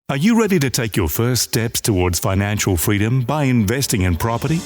Are you ready to take your first steps towards financial freedom by investing in property?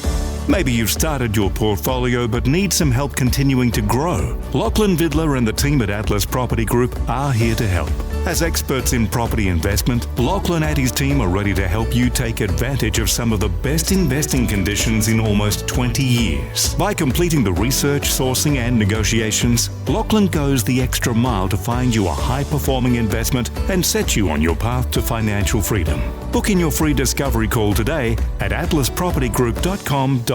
Maybe you've started your portfolio but need some help continuing to grow. Lachlan Vidler and the team at Atlas Property Group are here to help. As experts in property investment, Lachlan and his team are ready to help you take advantage of some of the best investing conditions in almost 20 years. By completing the research, sourcing and negotiations, Lachlan goes the extra mile to find you a high-performing investment and set you on your path to financial freedom. Book in your free discovery call today at atlaspropertygroup.com.au.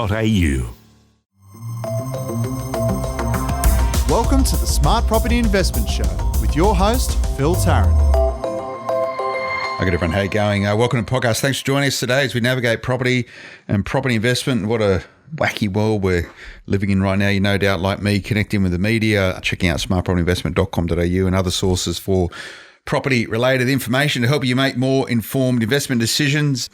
Welcome to the Smart Property Investment Show with your host, Phil Tarrant. Hi, good everyone. How you going? Welcome to the podcast. Thanks for joining us today as we navigate property and property investment. What a wacky world we're living in right now. You no doubt, like me, connecting with the media, checking out smartpropertyinvestment.com.au and other sources for property-related information to help you make more informed investment decisions.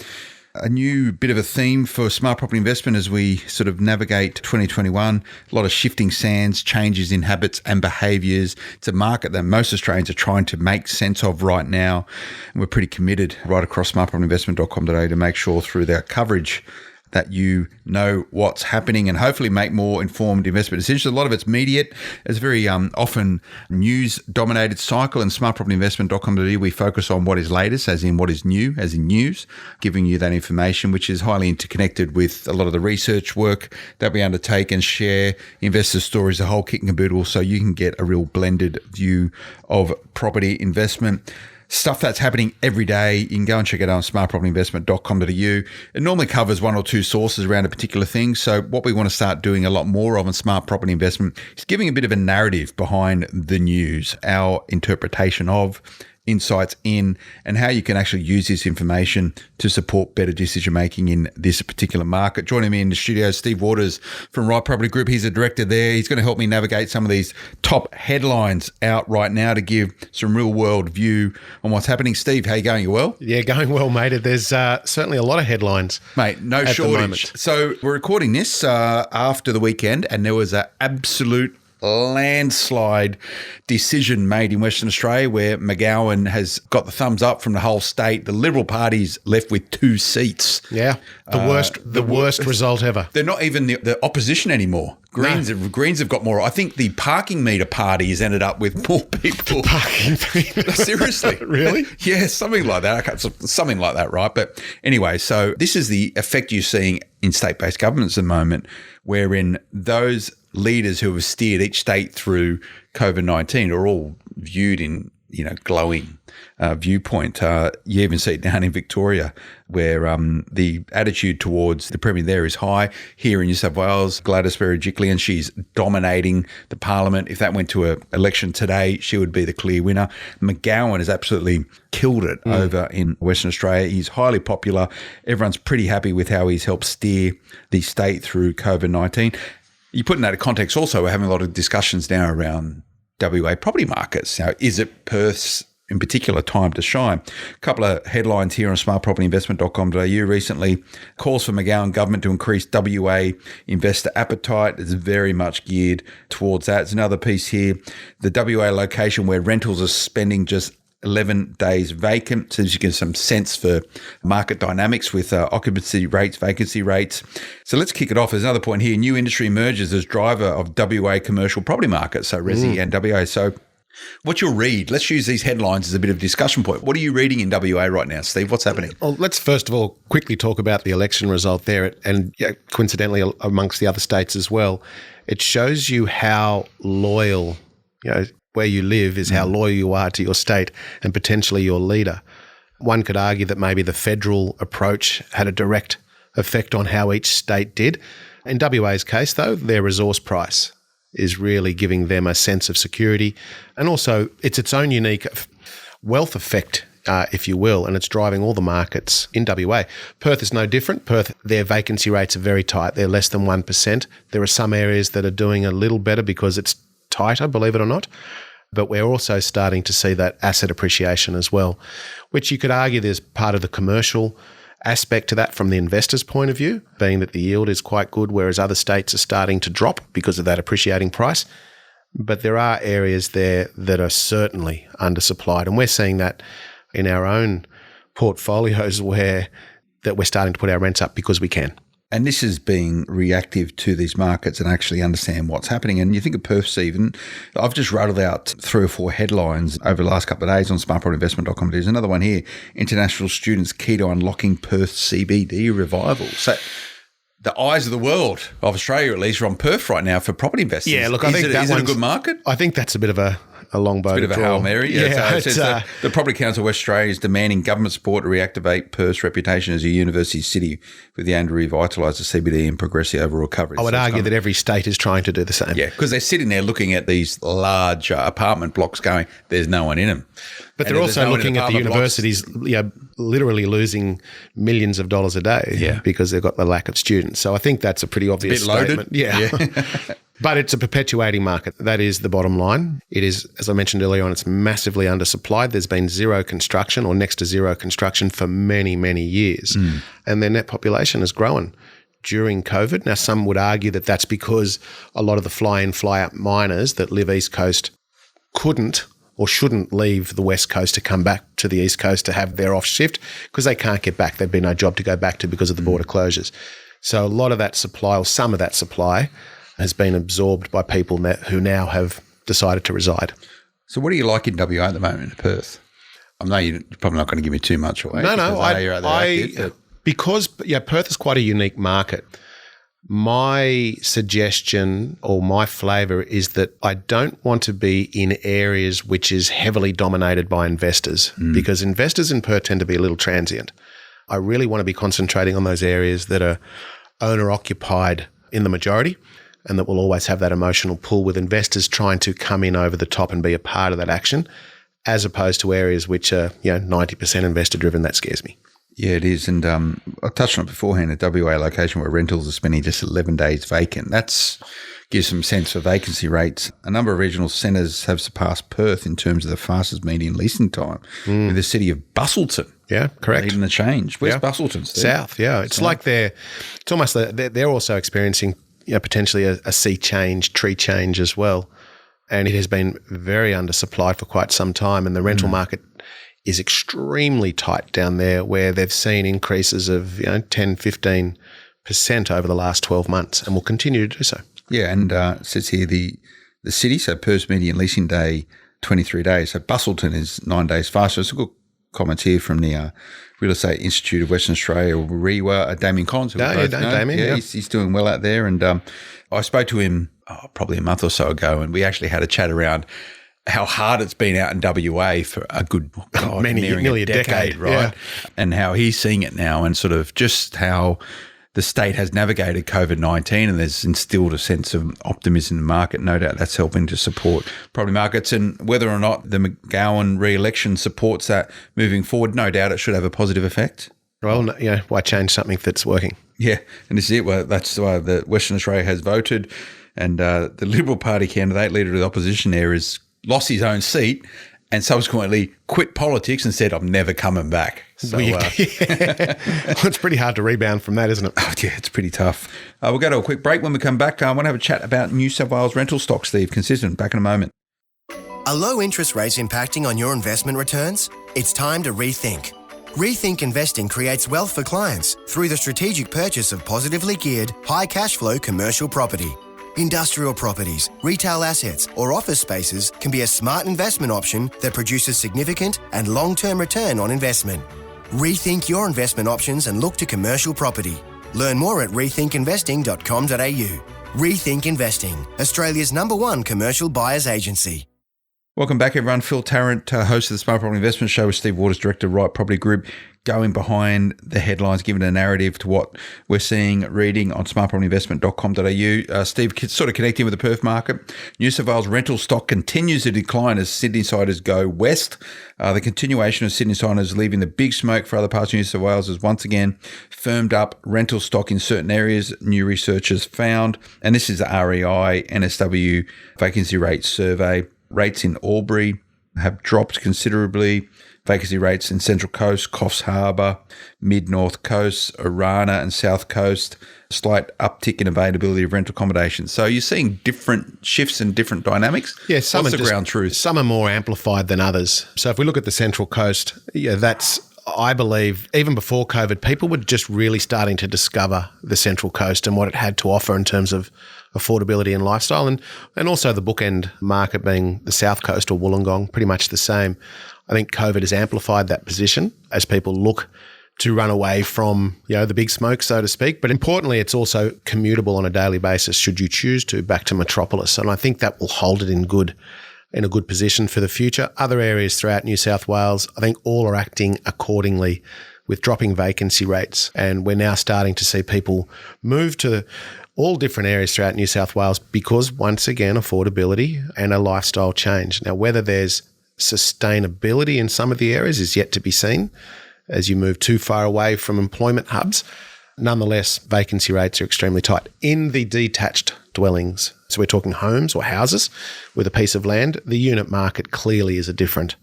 A new bit of a theme for smart property investment as we sort of navigate 2021. A lot of shifting sands, changes in habits and behaviours. It's a market that most Australians are trying to make sense of right now. And we're pretty committed right across smartpropertyinvestment.com.au to make sure through their coverage that you know what's happening and hopefully make more informed investment decisions. A lot of it's immediate. It's very often news-dominated cycle. And smartpropertyinvestment.com.au, we focus on what is latest, as in what is new, as in news, giving you that information, which is highly interconnected with a lot of the research work that we undertake and share investor stories, the whole kit and caboodle, so you can get a real blended view of property investment. Stuff that's happening every day. You can go and check it out on smartpropertyinvestment.com.au. It normally covers one or two sources around a particular thing. So what we want to start doing a lot more of in smart property investment is giving a bit of a narrative behind the news, our interpretation of, insights in, and how you can actually use this information to support better decision making in this particular market. Joining me in the studio, Steve Waters from Right Property Group. He's a director there. He's going to help me navigate some of these top headlines out right now to give some real world view on what's happening. Steve, how you going? You well? Yeah, going well, mate. There's certainly a lot of headlines, mate. No shortage. So we're recording this after the weekend, and there was an absolute landslide decision made in Western Australia where McGowan has got the thumbs up from the whole state. The Liberal Party's left with 2 seats. Yeah, the worst result ever. They're not even the opposition anymore. Greens have got more. I think the parking meter party has ended up with more people. Parking meter? Seriously. Really? Yeah, something like that. Okay, something like that, right? But anyway, so this is the effect you're seeing in state-based governments at the moment, wherein those leaders who have steered each state through COVID-19 are all viewed in, glowing viewpoint. You even see it down in Victoria where the attitude towards the Premier there is high. Here in New South Wales, Gladys Berejiklian, she's dominating the parliament. If that went to an election today, she would be the clear winner. McGowan has absolutely killed it over in Western Australia. He's highly popular. Everyone's pretty happy with how he's helped steer the state through COVID-19. You put in that context also, we're having a lot of discussions now around WA property markets. Now, is it Perth's in particular time to shine? A couple of headlines here on smartpropertyinvestment.com.au recently. Calls for McGowan government to increase WA investor appetite. It's very much geared towards that. There's another piece here. The WA location where rentals are spending just 11 days vacant. So you get some sense for market dynamics with occupancy rates, vacancy rates. So let's kick it off. There's another point here. New industry emerges as driver of WA commercial property market. So Resi and WA. So what's your read? Let's use these headlines as a bit of a discussion point. What are you reading in WA right now, Steve? What's happening? Well, let's first of all quickly talk about the election result there, and coincidentally amongst the other states as well. It shows you how loyal, where you live is how loyal you are to your state and potentially your leader. One could argue that maybe the federal approach had a direct effect on how each state did. In WA's case, though, their resource price is really giving them a sense of security, and also it's its own unique wealth effect, if you will, and it's driving all the markets in WA. Perth is no different. Perth, their vacancy rates are very tight. They're less than 1%. There are some areas that are doing a little better because it's tighter, believe it or not. But we're also starting to see that asset appreciation as well, which you could argue there's part of the commercial aspect to that from the investor's point of view, being that the yield is quite good, whereas other states are starting to drop because of that appreciating price. But there are areas there that are certainly undersupplied, and we're seeing that in our own portfolios where that we're starting to put our rents up because we can. And this is being reactive to these markets and actually understand what's happening. And you think of Perth, Stephen, I've just rattled out 3 or 4 headlines over the last couple of days on smartpropertyinvestment.com. There's another one here, international students key to unlocking Perth CBD revival. So the eyes of the world, of Australia at least, are on Perth right now for property investors. Yeah, look, I think is it a good market? I think that's a bit of a long boat. Bit of a Hail Mary. Yeah, so the Property Council of West Australia is demanding government support to reactivate Perth's reputation as a university city with the aim to revitalise the CBD and progress the overall coverage. I would argue that every state is trying to do the same. Yeah, because they're sitting there looking at these large apartment blocks going, there's no one in them. But they're also looking at the universities literally losing millions of dollars a day because they've got the lack of students. So I think that's a pretty obvious statement. Yeah. But it's a perpetuating market. That is the bottom line. It is, as I mentioned earlier on, it's massively undersupplied. There's been zero construction or next to zero construction for many, many years. And their net population has grown during COVID. Now, some would argue that that's because a lot of the fly-in, fly-out miners that live East Coast couldn't or shouldn't leave the West Coast to come back to the East Coast to have their off shift because they can't get back. There'd be no job to go back to because of the border closures. So a lot of that supply, or some of that supply, has been absorbed by people who now have decided to reside. So what do you like in WA at the moment in Perth? I know you're probably not going to give me too much away. No, because Perth is quite a unique market. My suggestion or my flavour is that I don't want to be in areas which is heavily dominated by investors because investors in Perth tend to be a little transient. I really want to be concentrating on those areas that are owner-occupied in the majority and that will always have that emotional pull with investors trying to come in over the top and be a part of that action, as opposed to areas which are 90% investor-driven. That scares me. Yeah, it is. And I touched on it beforehand, a WA location where rentals are spending just 11 days vacant. That gives some sense for vacancy rates. A number of regional centres have surpassed Perth in terms of the fastest median leasing time, with the city of Bustleton. Yeah, correct. Leading the change. Where's Bustleton, Steve? South, yeah. It's like they're also experiencing potentially a sea change, tree change as well. And it has been very undersupplied for quite some time. And the rental market is extremely tight down there, where they've seen increases of 10, 15% over the last 12 months and will continue to do so. Yeah, and it says here the city, so Perth's median leasing day, 23 days. So Bustleton is 9 days faster. It's a good comment here from the Real Estate Institute of Western Australia, REWA, Damien Collins. Damien. He's doing well out there. And I spoke to him probably a month or so ago, and we actually had a chat around how hard it's been out in WA for a good nearly a decade, right? Yeah. And how he's seeing it now, and sort of just how the state has navigated COVID-19, and there's instilled a sense of optimism in the market. No doubt that's helping to support property markets, and whether or not the McGowan re-election supports that moving forward, no doubt it should have a positive effect. Well, why change something that's working? Yeah, and this is it. Well, that's why the Western Australia has voted, and the Liberal Party candidate, leader of the opposition there, is lost his own seat and subsequently quit politics and said, I'm never coming back. So, it's pretty hard to rebound from that, isn't it? Oh, yeah, it's pretty tough. We'll go to a quick break. When we come back, I want to have a chat about New South Wales rental stock, Steve. Consistent. Back in a moment. Are low interest rates impacting on your investment returns? It's time to rethink. Rethink Investing creates wealth for clients through the strategic purchase of positively geared, high cash flow commercial property. Industrial properties, retail assets, or office spaces can be a smart investment option that produces significant and long-term return on investment. Rethink your investment options and look to commercial property. Learn more at rethinkinvesting.com.au. Rethink Investing, Australia's #1 commercial buyers agency. Welcome back, everyone. Phil Tarrant, host of the Smart Property Investment Show with Steve Waters, director of Right Property Group, going behind the headlines, giving a narrative to what we're seeing, reading on smartpropertyinvestment.com.au. Steve, sort of connecting with the Perth market. New South Wales rental stock continues to decline as Sydney siders go west. The continuation of Sydney siders leaving the big smoke for other parts of New South Wales has once again firmed up rental stock in certain areas, new research has found. And this is the REI NSW vacancy rate survey. Rates in Albury have dropped considerably. Vacancy rates in Central Coast, Coffs Harbour, Mid-North Coast, Arana and South Coast, slight uptick in availability of rental accommodation. So you're seeing different shifts and different dynamics? Yeah, What's the ground truth? Some are more amplified than others. So if we look at the Central Coast, that's I believe even before COVID, people were just really starting to discover the Central Coast and what it had to offer in terms of affordability and lifestyle, and also the bookend market being the South Coast or Wollongong, pretty much the same. I think COVID has amplified that position as people look to run away from, the big smoke, so to speak. But importantly, it's also commutable on a daily basis should you choose to back to metropolis. And I think that will hold it in a good position for the future. Other areas throughout New South Wales, I think all are acting accordingly with dropping vacancy rates. And we're now starting to see people move to all different areas throughout New South Wales because, once again, affordability and a lifestyle change. Now, whether there's sustainability in some of the areas is yet to be seen as you move too far away from employment hubs. Nonetheless, vacancy rates are extremely tight. In the detached dwellings, so we're talking homes or houses with a piece of land, the unit market clearly is a different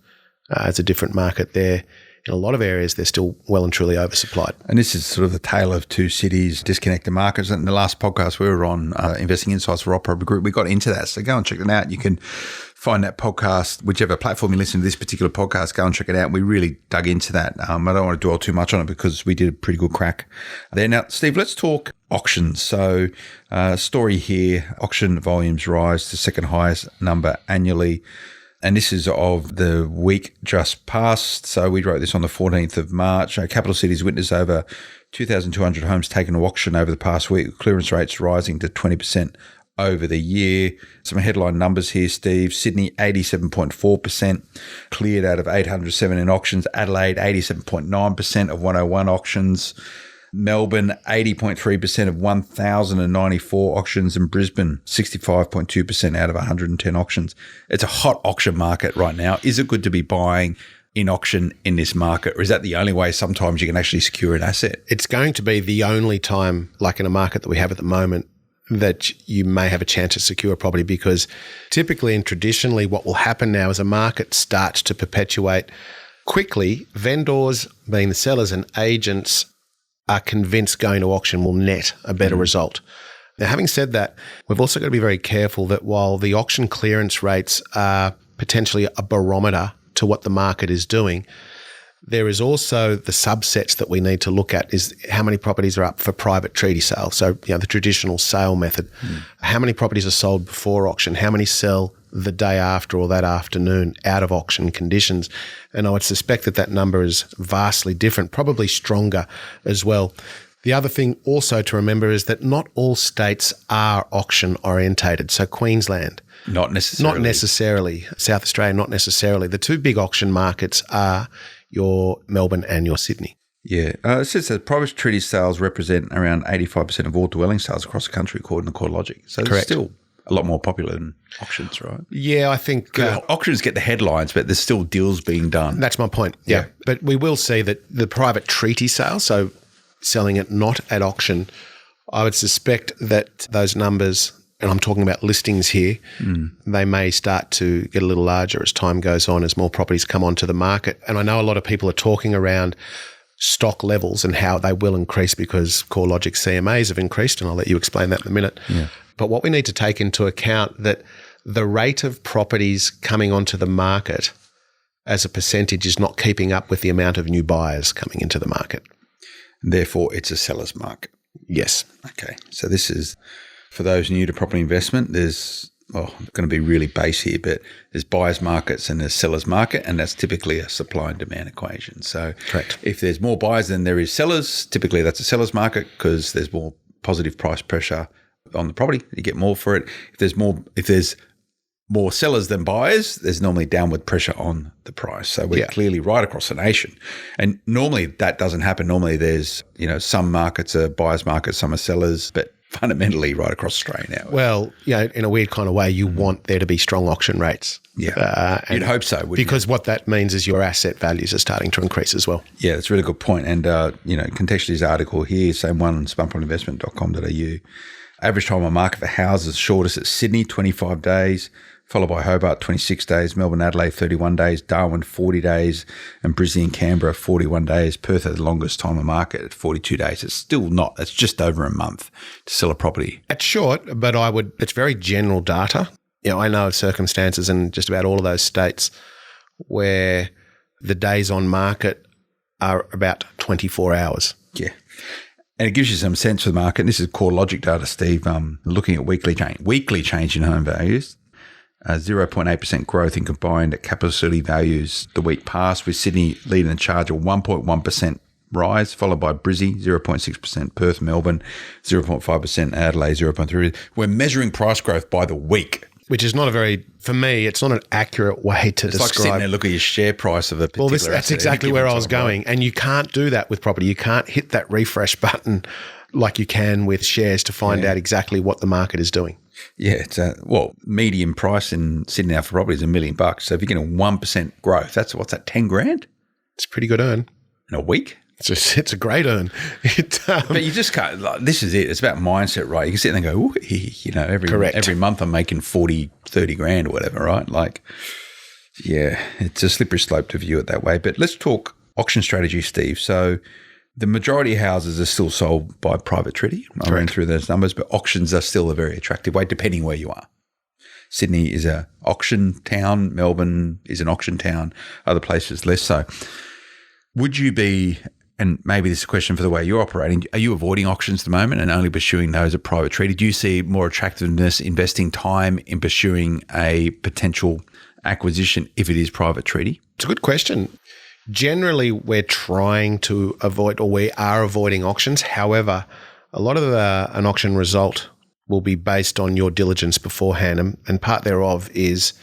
market there. In a lot of areas, they're still well and truly oversupplied. And this is sort of the tale of two cities, disconnected markets. And in the last podcast we were on, Investing Insights for Opera Group, we got into that. So go and check it out. You can find that podcast, whichever platform you listen to this particular podcast, go and check it out. We really dug into that. I don't want to dwell too much on it because we did a pretty good crack there. Now, Steve, let's talk auctions. So story here, auction volumes rise to second highest number annually. And this is of the week just past. So we wrote this on the 14th of March. Capital cities witnessed over 2,200 homes taken to auction over the past week, with clearance rates rising to 20% over the year. Some headline numbers here, Steve. Sydney, 87.4% cleared out of 807 in auctions. Adelaide, 87.9% of 101 auctions. Melbourne, 80.3% of 1,094 auctions, and Brisbane, 65.2% out of 110 auctions. It's a hot auction market right now. Is it good to be buying in auction in this market, or is that the only way sometimes you can actually secure an asset? It's going to be the only time, like in a market that we have at the moment, that you may have a chance to secure a property, because typically and traditionally what will happen now is a market starts to perpetuate quickly. Vendors, being the sellers, and agents are convinced going to auction will net a better result. Now, having said that, we've also got to be very careful that while the auction clearance rates are potentially a barometer to what the market is doing, there is also the subsets that we need to look at is how many properties are up for private treaty sale. So, the traditional sale method. How many properties are sold before auction? How many sell the day after or that afternoon out of auction conditions? And I would suspect that number is vastly different, probably stronger as well. The other thing also to remember is that not all states are auction orientated. So Queensland, not necessarily. South Australia, not necessarily. The two big auction markets are your Melbourne and your Sydney. Yeah. It says that private treaty sales represent around 85% of all dwelling sales across the country, according to CoreLogic. So Correct. It's still a lot more popular than auctions, right? Yeah, I think auctions get the headlines, but there's still deals being done. That's my point. Yeah. But we will see that the private treaty sale, so selling it not at auction, I would suspect that those numbers, and I'm talking about listings here, they may start to get a little larger as time goes on, as more properties come onto the market. And I know a lot of people are talking around stock levels and how they will increase because CoreLogic CMAs have increased, and I'll let you explain that in a minute. Yeah. But what we need to take into account that the rate of properties coming onto the market as a percentage is not keeping up with the amount of new buyers coming into the market. Therefore, it's a seller's market. Yes. Okay. So this is, for those new to property investment, there's, I'm going to be really base here, but there's buyer's markets and there's seller's market, and that's typically a supply and demand equation. So correct. If there's more buyers than there is sellers, typically that's a seller's market because there's more positive price pressure on the property. You get more for it. If there's more sellers than buyers, there's normally downward pressure on the price. So we're clearly right across the nation. And normally that doesn't happen. Normally there's, some markets are buyers markets, some are sellers, but fundamentally right across Australia now. Well, in a weird kind of way, you want there to be strong auction rates. Yeah. You'd hope so, wouldn't because you? What that means is your asset values are starting to increase as well. Yeah, that's a really good point. And, contextually this article here, same one on smartpropertyinvestment.com.au. Average time on market for houses shortest at Sydney, 25 days, followed by Hobart, 26 days, Melbourne, Adelaide, 31 days, Darwin, 40 days, and Brisbane and Canberra, 41 days. Perth has the longest time on market at 42 days. It's still not, it's just over a month to sell a property. It's short, but it's very general data. I know of circumstances in just about all of those states where the days on market are about 24 hours. Yeah. And it gives you some sense of the market. And this is core logic data, Steve. Looking at weekly change in home values, 0.8% growth in combined capital city values the week past, with Sydney leading the charge of 1.1% rise, followed by Brizzy, 0.6%, Perth, Melbourne, 0.5%, Adelaide, 0.3%. We're measuring price growth by the week. Which is not for me, it's not an accurate way to describe. It's like sitting there looking at your share price of a particular asset. That's exactly where I was going. And you can't do that with property. You can't hit that refresh button like you can with shares to find out exactly what the market is doing. Yeah, it's median price in Sydney now for property is $1 million. So if you're getting 1% growth, what's that, 10 grand? It's a pretty good earn. In a week? It's a great earn. But you just can't, this is it. It's about mindset, right? You can sit there and go, every month I'm making 40, 30 grand or whatever, right? It's a slippery slope to view it that way. But let's talk auction strategy, Steve. So the majority of houses are still sold by private treaty. I ran through those numbers, but auctions are still a very attractive way, depending where you are. Sydney is an auction town. Melbourne is an auction town. Other places less so. Would you be... And maybe this is a question for the way you're operating. Are you avoiding auctions at the moment and only pursuing those at private treaty? Do you see more attractiveness investing time in pursuing a potential acquisition if it is private treaty? It's a good question. Generally, we're trying to avoid, or we are avoiding auctions. However, a lot of an auction result will be based on your diligence beforehand. And part thereof is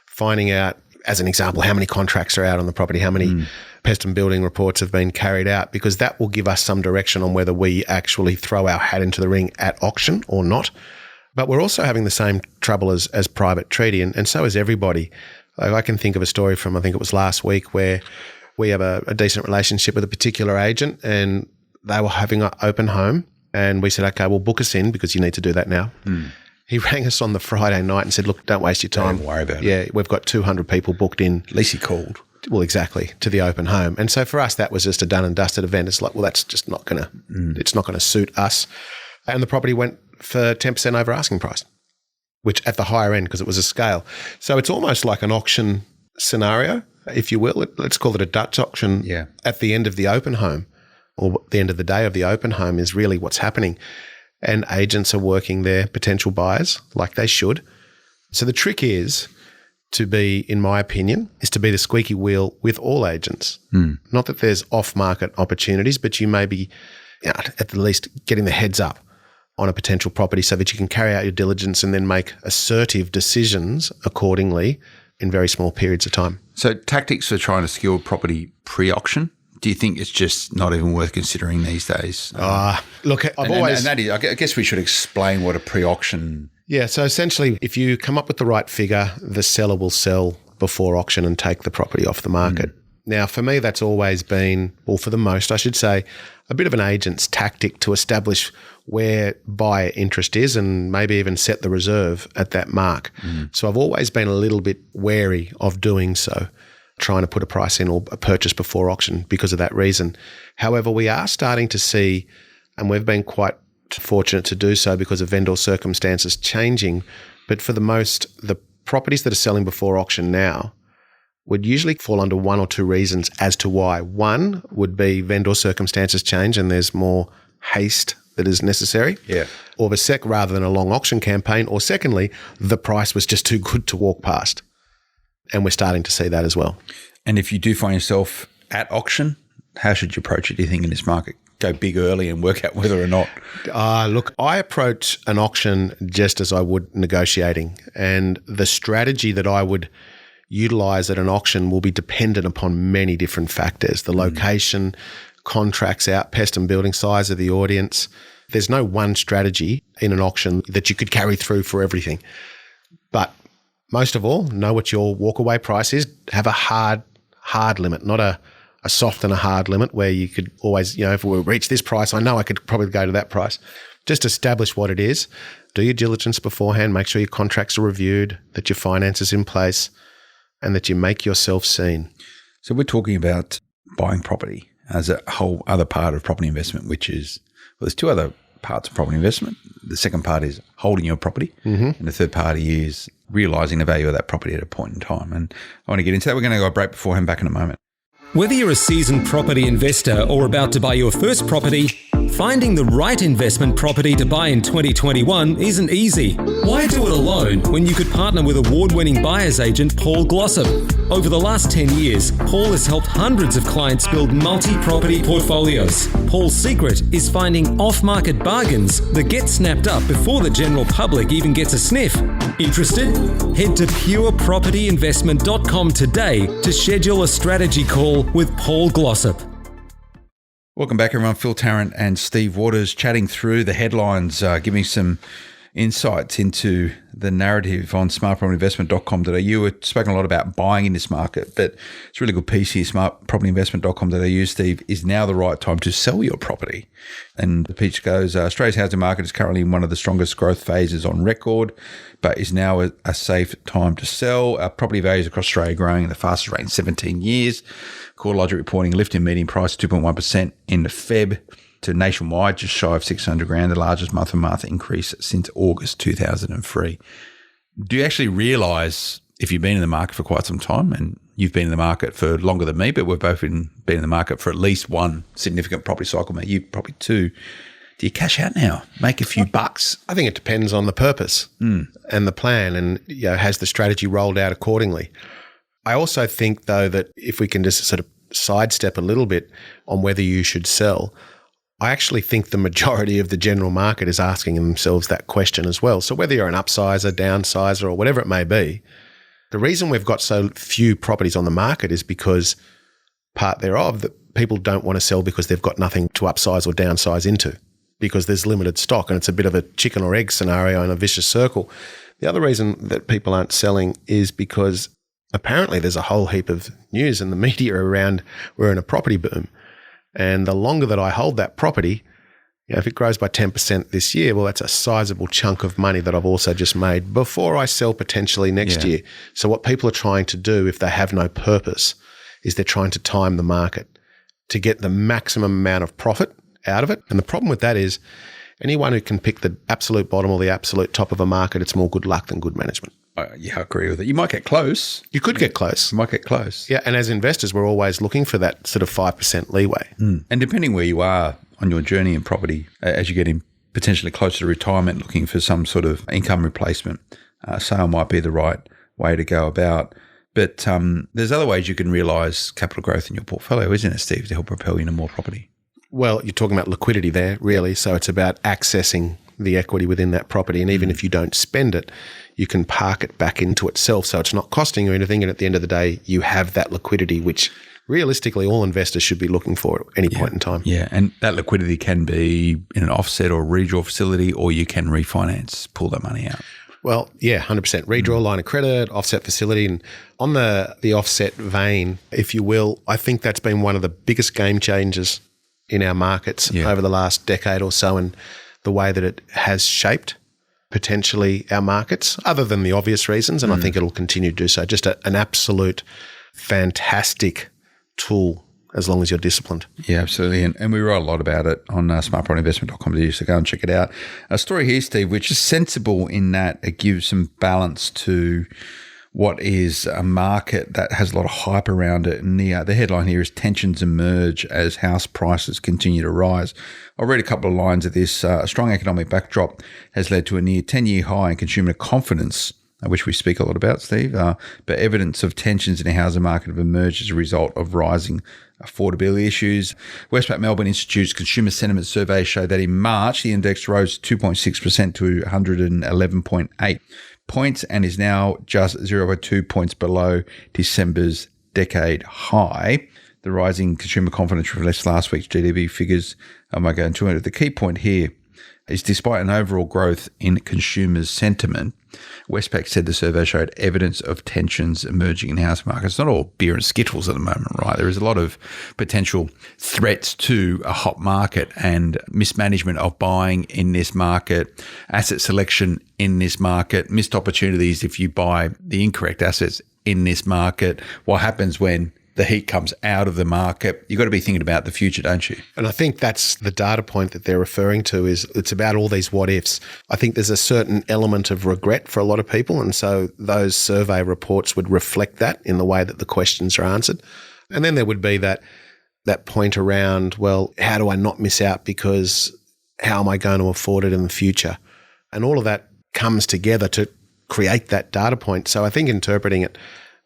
finding out, as an example, how many contracts are out on the property, how many pest and building reports have been carried out, because that will give us some direction on whether we actually throw our hat into the ring at auction or not. But we're also having the same trouble as private treaty, and so is everybody. I can think of a story from, I think it was last week, where we have a decent relationship with a particular agent, and they were having an open home, and we said, okay, well, book us in because you need to do that now. He rang us on the Friday night and said, look, don't waste your time. Don't worry about it. Yeah, we've got 200 people booked in. At least he called. Well, exactly, to the open home. And so for us, that was just a done and dusted event. It's like, well, that's just not going to, it's not going to suit us. And the property went for 10% over asking price, which at the higher end, because it was a scale. So it's almost like an auction scenario, if you will. Let's call it a Dutch auction. Yeah. At the end of the open home, or the end of the day of the open home, is really what's happening. And agents are working their potential buyers like they should. So the trick is to be, in my opinion, is to be the squeaky wheel with all agents. Not that there's off-market opportunities, but you may be at the least getting the heads up on a potential property so that you can carry out your diligence and then make assertive decisions accordingly in very small periods of time. So tactics for trying to secure property pre-auction, do you think it's just not even worth considering these days? Look, I guess we should explain what a pre-auction. Yeah, so essentially, if you come up with the right figure, the seller will sell before auction and take the property off the market. Now, for me, that's always been, or for the most, I should say, a bit of an agent's tactic to establish where buyer interest is and maybe even set the reserve at that mark. So I've always been a little bit wary of doing so, trying to put a price in or a purchase before auction because of that reason. However, we are starting to see, and we've been quite fortunate to do so because of vendor circumstances changing, but for the most, the properties that are selling before auction now would usually fall under one or two reasons as to why. One would be vendor circumstances change and there's more haste that is necessary. Yeah. Or rather than a long auction campaign. Or secondly, the price was just too good to walk past. And we're starting to see that as well. And if you do find yourself at auction, how should you approach it, do you think, in this market? Go big early and work out whether or not? Look, I approach an auction just as I would negotiating. And the strategy that I would utilize at an auction will be dependent upon many different factors. The location, contracts out, pest and building, size of the audience. There's no one strategy in an auction that you could carry through for everything. But most of all, know what your walkaway price is. Have a hard limit, not a soft and a hard limit where you could always, if we reach this price, I know I could probably go to that price. Just establish what it is. Do your diligence beforehand. Make sure your contracts are reviewed, that your finance is in place, and that you make yourself seen. So we're talking about buying property as a whole other part of property investment, which is, well, there's two other parts of property investment. The second part is holding your property, and the third part is realising the value of that property at a point in time. And I want to get into that. We're going to go a break beforehand, back in a moment. Whether you're a seasoned property investor or about to buy your first property, finding the right investment property to buy in 2021 isn't easy. Why do it alone when you could partner with award-winning buyer's agent Paul Glossop? Over the last 10 years, Paul has helped hundreds of clients build multi-property portfolios. Paul's secret is finding off-market bargains that get snapped up before the general public even gets a sniff. Interested? Head to purepropertyinvestment.com today to schedule a strategy call with Paul Glossop. Welcome back, everyone. Phil Tarrant and Steve Waters chatting through the headlines, giving some insights into the narrative on smartpropertyinvestment.com.au. We've spoken a lot about buying in this market, but it's a really good piece here. Smartpropertyinvestment.com.au, Steve, is now the right time to sell your property. And the piece goes, Australia's housing market is currently in one of the strongest growth phases on record, but is now a safe time to sell. Property values across Australia growing at the fastest rate in 17 years. CoreLogic reporting a lift in median price 2.1% in the Feb to nationwide, just shy of 600 grand, the largest month-on-month increase since August 2003. Do you actually realise, if you've been in the market for quite some time, and you've been in the market for longer than me, but we've both been in the market for at least one significant property cycle, mate, you probably two, do you cash out now, make a few bucks? I think it depends on the purpose and the plan, and has the strategy rolled out accordingly. I also think, though, that if we can just sort of sidestep a little bit on whether you should sell, I actually think the majority of the general market is asking themselves that question as well. So whether you're an upsizer, downsizer, or whatever it may be, the reason we've got so few properties on the market is because part thereof that people don't want to sell because they've got nothing to upsize or downsize into, because there's limited stock, and it's a bit of a chicken or egg scenario in a vicious circle. The other reason that people aren't selling is because apparently there's a whole heap of news in the media around we're in a property boom. And the longer that I hold that property, if it grows by 10% this year, well, that's a sizable chunk of money that I've also just made before I sell potentially next year. So what people are trying to do, if they have no purpose, is they're trying to time the market to get the maximum amount of profit out of it. And the problem with that is anyone who can pick the absolute bottom or the absolute top of a market, it's more good luck than good management. Yeah, I agree with it. You might get close. You could get close. You might get close. Yeah, and as investors, we're always looking for that sort of 5% leeway. And depending where you are on your journey in property, as you get in potentially closer to retirement, looking for some sort of income replacement, sale might be the right way to go about. But there's other ways you can realise capital growth in your portfolio, isn't it, Steve, to help propel you into more property? Well, you're talking about liquidity there, really. So it's about accessing the equity within that property. And even if you don't spend it, you can park it back into itself. So it's not costing you anything. And at the end of the day, you have that liquidity, which realistically all investors should be looking for at any point in time. Yeah. And that liquidity can be in an offset or redraw facility, or you can refinance, pull that money out. Well, yeah, 100%. Redraw line of credit, offset facility. And on the offset vein, if you will, I think that's been one of the biggest game changers in our markets over the last decade or so, and the way that it has shaped potentially our markets, other than the obvious reasons, and I think it'll continue to do so. Just an absolute fantastic tool as long as you're disciplined. Yeah, absolutely. And we write a lot about it on smartpropertyinvestment.com.au, so go and check it out. A story here, Steve, which is sensible in that it gives some balance to what is a market that has a lot of hype around it. And the headline here is tensions emerge as house prices continue to rise. I'll read a couple of lines of this. A strong economic backdrop has led to a near 10-year high in consumer confidence, which we speak a lot about, Steve, but evidence of tensions in the housing market have emerged as a result of rising affordability issues. Westpac Melbourne Institute's Consumer Sentiment Survey showed that in March, the index rose 2.6% to 111.8 points and is now just 0.2 points below December's decade high. The rising consumer confidence reflects last week's GDP figures. I might go into it. The key point here is despite an overall growth in consumers' sentiment, Westpac said the survey showed evidence of tensions emerging in the house market. It's not all beer and skittles at the moment, right? There is a lot of potential threats to a hot market and mismanagement of buying in this market, asset selection in this market, missed opportunities if you buy the incorrect assets in this market. What happens when the heat comes out of the market? You've got to be thinking about the future, don't you? And I think that's the data point that they're referring to, is it's about all these what ifs. I think there's a certain element of regret for a lot of people. And so those survey reports would reflect that in the way that the questions are answered. And then there would be that point around, well, how do I not miss out because how am I going to afford it in the future? And all of that comes together to create that data point. So I think interpreting it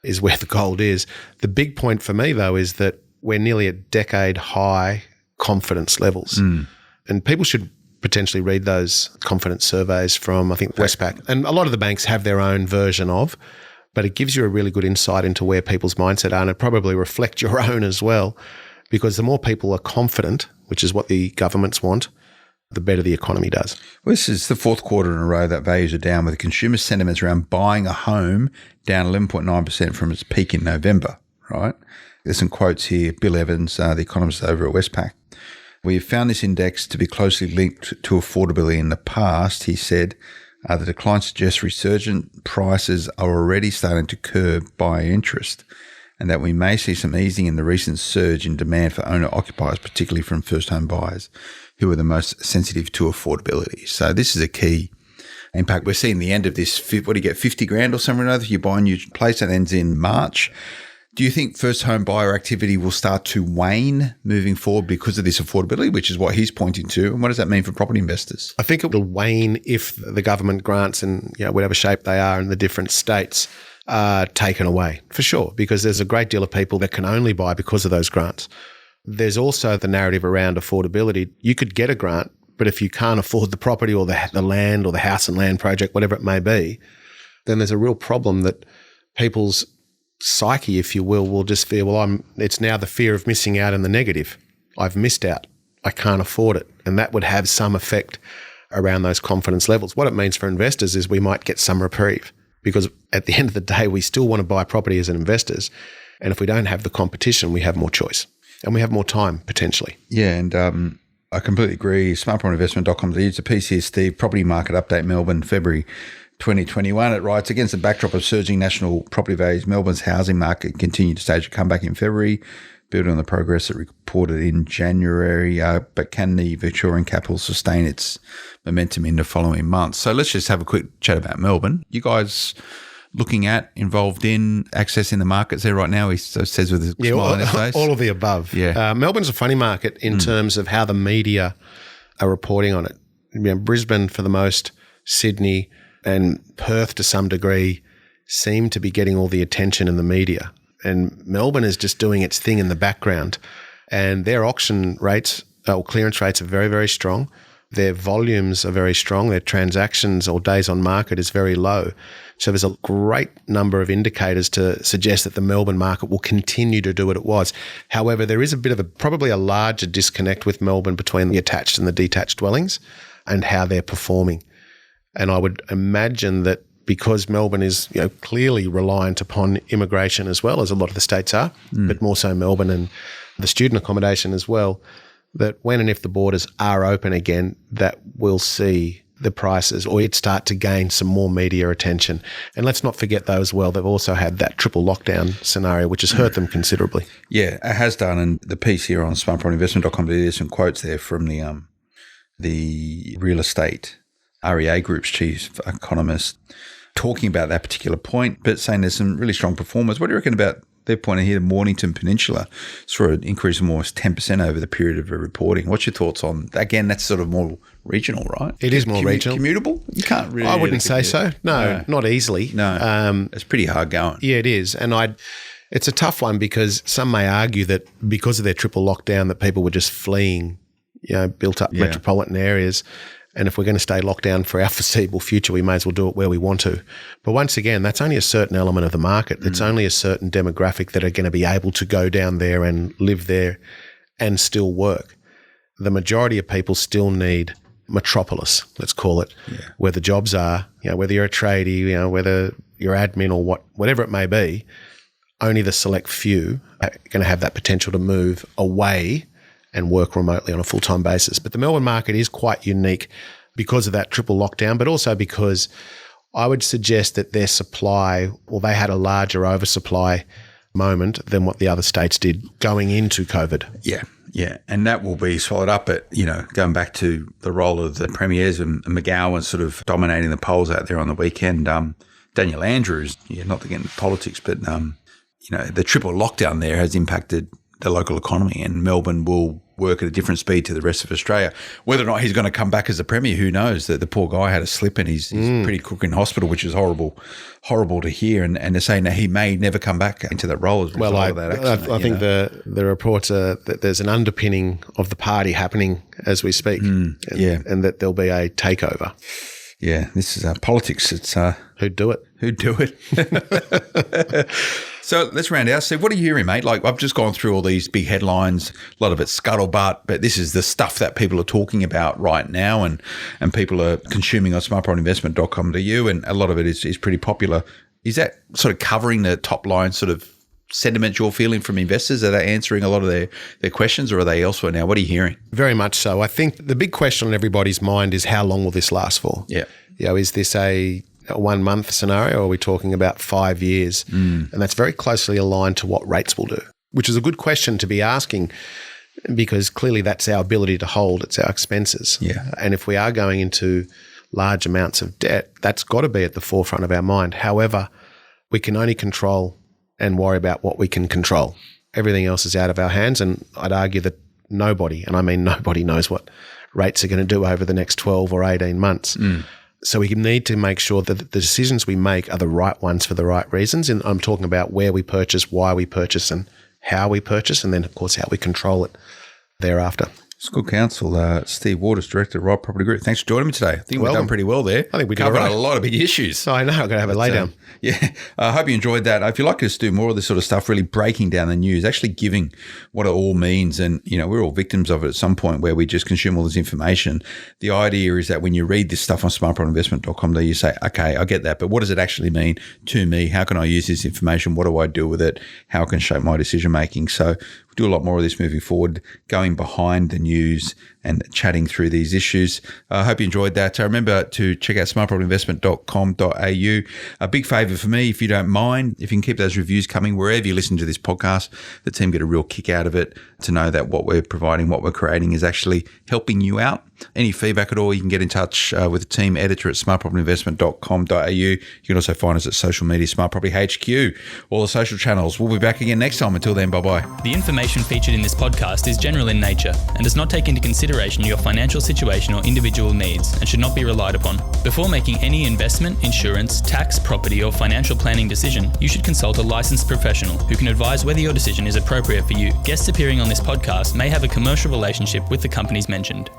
is where the gold is. The big point for me, though, is that we're nearly at decade high confidence levels. And people should potentially read those confidence surveys from, I think, Westpac. And a lot of the banks have their own version of, but it gives you a really good insight into where people's mindset are, and it probably reflects your own as well, because the more people are confident, which is what the governments want, the better the economy does. Well, this is the fourth quarter in a row that values are down, with consumer sentiments around buying a home down 11.9% from its peak in November, right? There's some quotes here. Bill Evans, the economist over at Westpac. We've found this index to be closely linked to affordability in the past. He said, the decline suggests resurgent prices are already starting to curb buyer interest, and that we may see some easing in the recent surge in demand for owner-occupiers, particularly from first-home buyers, who are the most sensitive to affordability. So this is a key impact. We're seeing the end of this. What do you get, 50 grand or something or other? You buy a new place, that ends in March. Do you think first-home buyer activity will start to wane moving forward because of this affordability, which is what he's pointing to? And what does that mean for property investors? I think it will wane if the government grants, in whatever shape they are in the different states, are taken away, for sure, because there's a great deal of people that can only buy because of those grants. There's also the narrative around affordability. You could get a grant, but if you can't afford the property or the land or the house and land project, whatever it may be, then there's a real problem that people's psyche, if you will just feel, it's now the fear of missing out in the negative. I've missed out. I can't afford it. And that would have some effect around those confidence levels. What it means for investors is we might get some reprieve, because at the end of the day, we still want to buy property as investors. And if we don't have the competition, we have more choice and we have more time potentially. Yeah. And I completely agree. Smartpropertyinvestment.com. It's a piece here, Steve. Property Market Update, Melbourne, February 2021. It writes, against the backdrop of surging national property values, Melbourne's housing market continued to stage a comeback in February, building on the progress it reported in January. But can the Victorian capital sustain its momentum in the following months? So let's just have a quick chat about Melbourne. You guys looking at, involved in, accessing the markets there right now, he says with a smile on his face? All of the above. Yeah. Melbourne's a funny market in terms of how the media are reporting on it. Brisbane for the most, Sydney and Perth to some degree seem to be getting all the attention in the media. And Melbourne is just doing its thing in the background. And their auction rates or clearance rates are very, very strong. Their volumes are very strong. Their transactions or days on market is very low. So there's a great number of indicators to suggest that the Melbourne market will continue to do what it was. However, there is a bit of probably a larger disconnect with Melbourne between the attached and the detached dwellings and how they're performing. And I would imagine that because Melbourne is clearly reliant upon immigration as well, as a lot of the states are, but more so Melbourne and the student accommodation as well, that when and if the borders are open again, that we'll see the prices or it start to gain some more media attention. And let's not forget though as well, they've also had that triple lockdown scenario, which has hurt them considerably. Yeah, it has done. And the piece here on smartpropertyinvestment.com, there's some quotes there from the real estate REA Group's chief economist talking about that particular point, but saying there's some really strong performers. What do you reckon about their point here, the Mornington Peninsula, saw an increase of almost 10% over the period of reporting? What's your thoughts on, again, that's sort of more regional, right? It is more regional. Commutable? You can't really. I wouldn't say so. No, not easily. No, it's pretty hard going. Yeah, it is. And it's a tough one because some may argue that because of their triple lockdown that people were just fleeing, built up metropolitan areas. And if we're going to stay locked down for our foreseeable future, we may as well do it where we want to. But once again, that's only a certain element of the market. It's only a certain demographic that are going to be able to go down there and live there and still work. The majority of people still need metropolis, let's call it, where the jobs are, whether you're a tradie, whether you're admin or whatever it may be. Only the select few are going to have that potential to move away and work remotely on a full-time basis. But the Melbourne market is quite unique because of that triple lockdown, but also because I would suggest that their supply, or they had a larger oversupply moment than what the other states did going into COVID. Yeah. And that will be swallowed up at, going back to the role of the premiers and McGowan sort of dominating the polls out there on the weekend. Daniel Andrews, not to get into politics, but the triple lockdown there has impacted the local economy, and Melbourne will work at a different speed to the rest of Australia. Whether or not he's going to come back as a premier, who knows? That the poor guy had a slip and he's pretty crook in hospital, which is horrible to hear. And they're saying that he may never come back into that role as a result of that accident. I think the reports are that there's an underpinning of the party happening as we speak, and that there'll be a takeover. Yeah, this is politics. It's who'd do it? Who'd do it? So let's round out. Steve, what are you hearing, mate? Like, I've just gone through all these big headlines, a lot of it's scuttlebutt, but this is the stuff that people are talking about right now, and people are consuming on smartpropertyinvestment.com.au, and a lot of it is pretty popular. Is that sort of covering the top line sort of sentiment you're feeling from investors? Are they answering a lot of their questions, or are they elsewhere now? What are you hearing? Very much so. I think the big question on everybody's mind is, how long will this last for? Yeah. Is this a 1 month scenario, or are we talking about 5 years? And that's very closely aligned to what rates will do, which is a good question to be asking, because clearly that's our ability to hold, it's our expenses. Yeah. And if we are going into large amounts of debt, that's got to be at the forefront of our mind. However, we can only control and worry about what we can control. Everything else is out of our hands, and I'd argue that nobody, and I mean nobody, knows what rates are going to do over the next 12 or 18 months. So we need to make sure that the decisions we make are the right ones for the right reasons. And I'm talking about where we purchase, why we purchase, and how we purchase, and then, of course, how we control it thereafter. It's good counsel. Steve Waters, Director of Right Property Group. Thanks for joining me today. I think we've done pretty well there. I think we covered a lot of big issues. I know. I'm going to have a lay down. I hope you enjoyed that. If you'd like us to do more of this sort of stuff, really breaking down the news, actually giving what it all means, and we're all victims of it at some point where we just consume all this information. The idea is that when you read this stuff on smartpropertyinvestment.com, you say, okay, I get that, but what does it actually mean to me? How can I use this information? What do I do with it? How can it shape my decision making? So we'll do a lot more of this moving forward, going behind the news and chatting through these issues. I hope you enjoyed that. Remember to check out smartpropertyinvestment.com.au. A big favour for me, if you don't mind, if you can keep those reviews coming wherever you listen to this podcast. The team get a real kick out of it to know that what we're providing, what we're creating is actually helping you out. Any feedback at all, you can get in touch with the team editor at smartpropertyinvestment.com.au. You can also find us at social media, Smart Property HQ, all the social channels. We'll be back again next time. Until then, bye-bye. The information featured in this podcast is general in nature and does not take into consideration your financial situation or individual needs, and should not be relied upon. Before making any investment, insurance, tax, property, or financial planning decision, you should consult a licensed professional who can advise whether your decision is appropriate for you. Guests appearing on this podcast may have a commercial relationship with the companies mentioned.